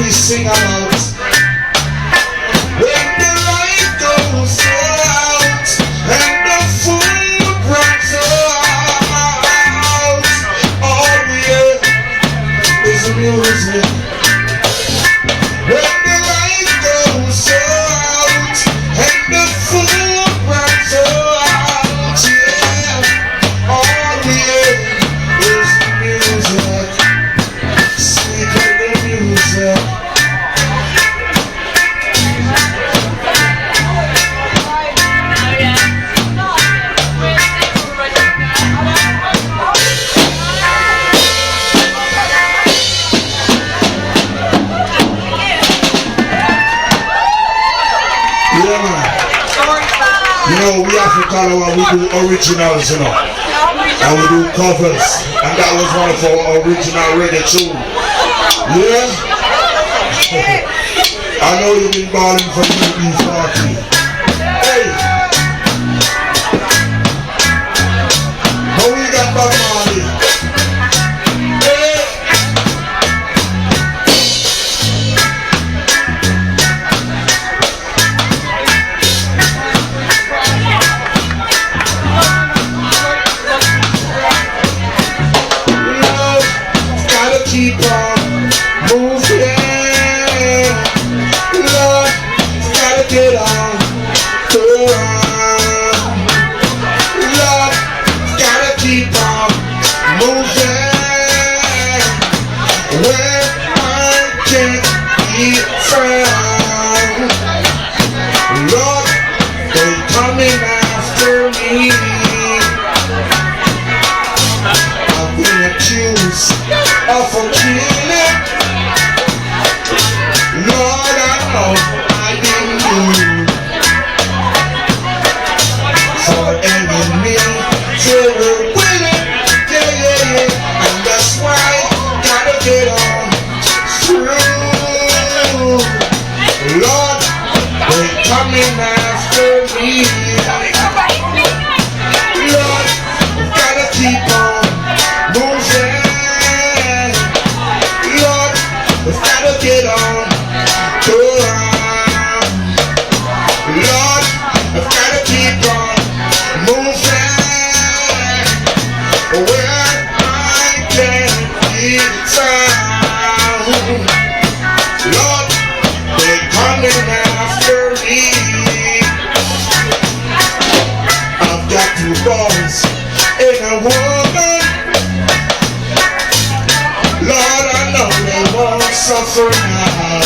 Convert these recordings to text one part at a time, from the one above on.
we sing about. When the light goes out and the food runs out, all we hear is the music. When the light goes out and the food runs out, yeah, all we hear is the music. Sweet reggae music. Yeah, man. You know, we African, we do originals, you know. And we do covers. And that was one of our original reggae tune. Yeah? I know you've been balling for UB40. Hey! How we got Bob Marley? Hey! Love, gotta keep on moving. Love, gotta get on the run. Love, gotta keep on moving. Where I can't be found. Lord, they coming after me. I've been accused of a killing. Lord, I know I didn't do for enemy. They were willing, yeah, yeah, yeah. And that's why gotta get on through. Lord, they coming after me. Lord, gotta keep on moving. Lord, we've gotta get on the run. Lord, we've gotta keep on moving. Where I can be found. Lord, they're coming after me. I've got 2 boys and a woman. Lord, I know they won't suffer now.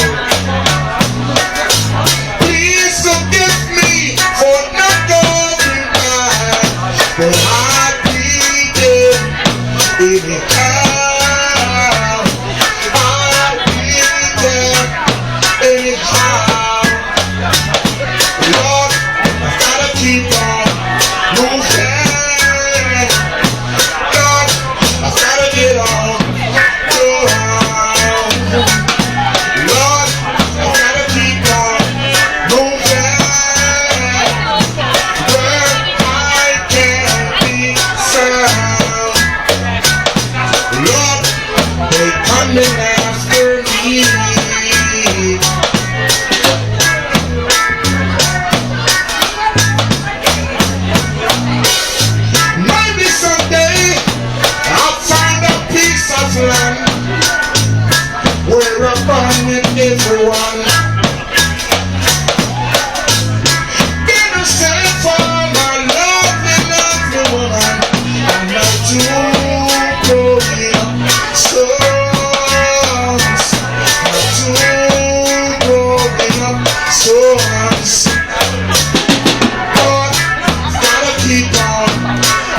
Please forgive me for not going back, but I'd be there anyhow. I'd be there anyhow. Lord, I've gotta keep on moving. Lord, I've gotta get on the run. Lord, I've gotta keep on moving. Where I can be found. Lord, they coming after me. Maybe someday I'll find a piece of land where I'm born with everyone. Gonna stand for my lovely, lovely woman. I'm not too growing up songs. Not too growing up songs. Lord, gotta keep on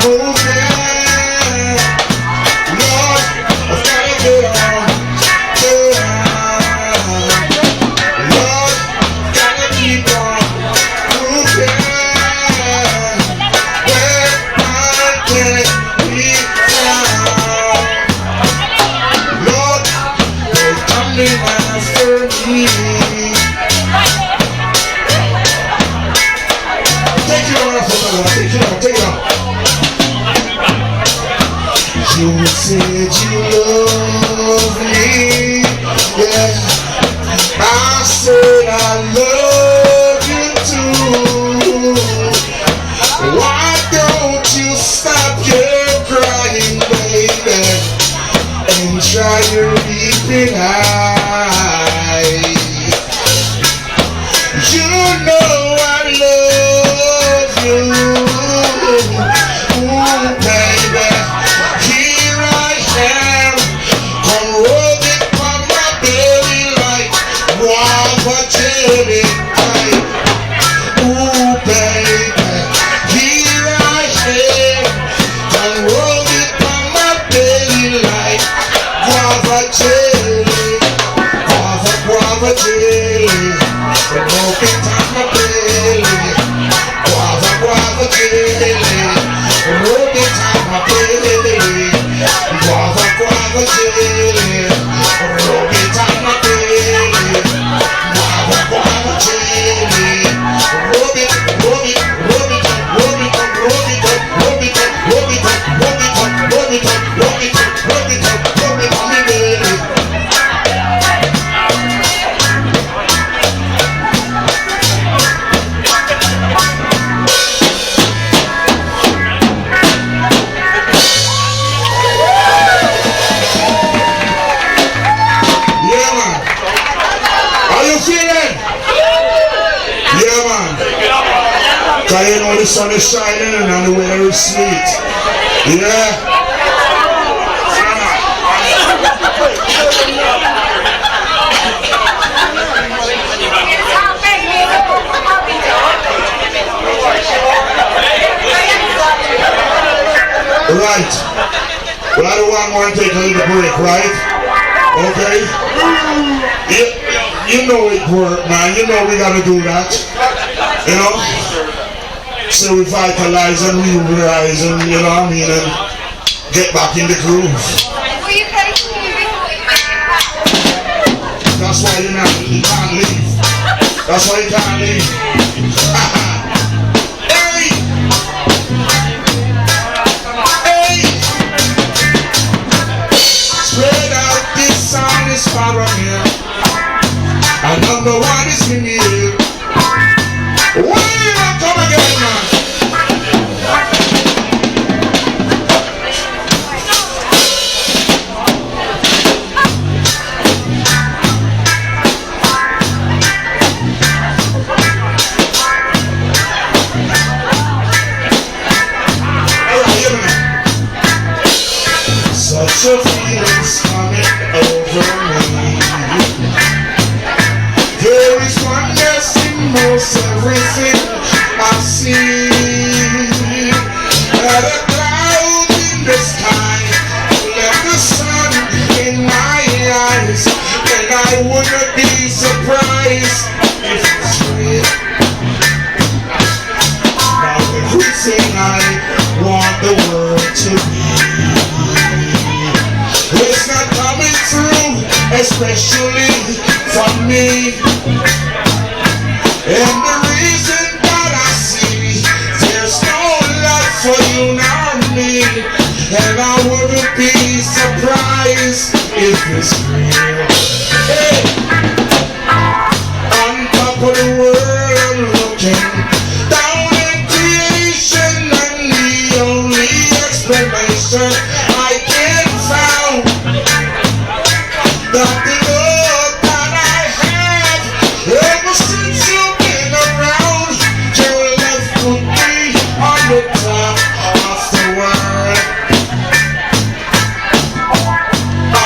moving. Lord, I've gotta get on the run. Lord, gotta keep on moving. Where I can be found. try your weeping eye. You know I love you, ooh baby. Here I am, come rub it on my belly like guava jelly. Ooh baby, here I am, come rub it on my belly like guava jelly, guava jelly. Rub it on my belly, guava jelly. Rub it on my belly, guava jelly. Rub it on my belly, guava jelly. Rub it, rub it, rub it up, rub it up, rub it up, rub it up, rub it up, rub it up, rub it up, rub it up, rub it up, rub it on my belly. Cause you know the sun is shining and the weather is sweet. Yeah? Right. Well, I don't want to take a little break, right? Okay? You know it work, man. You know we gotta do that. You know? So revitalize and re-rise and, you know what I mean, and get back in the groove. That's why you can't leave. That's why you can't leave. Hey! Hey! Spread out, this sound is far from here. And number one is in the air. Why you not come again, man? Such a feeling's coming over me. There is oneness in most everything I see. At a cloud in the sky, let the sun in my eyes, and I wouldn't be surprised if it's real. Now everything I want the world to be, it's not coming through, especially for me.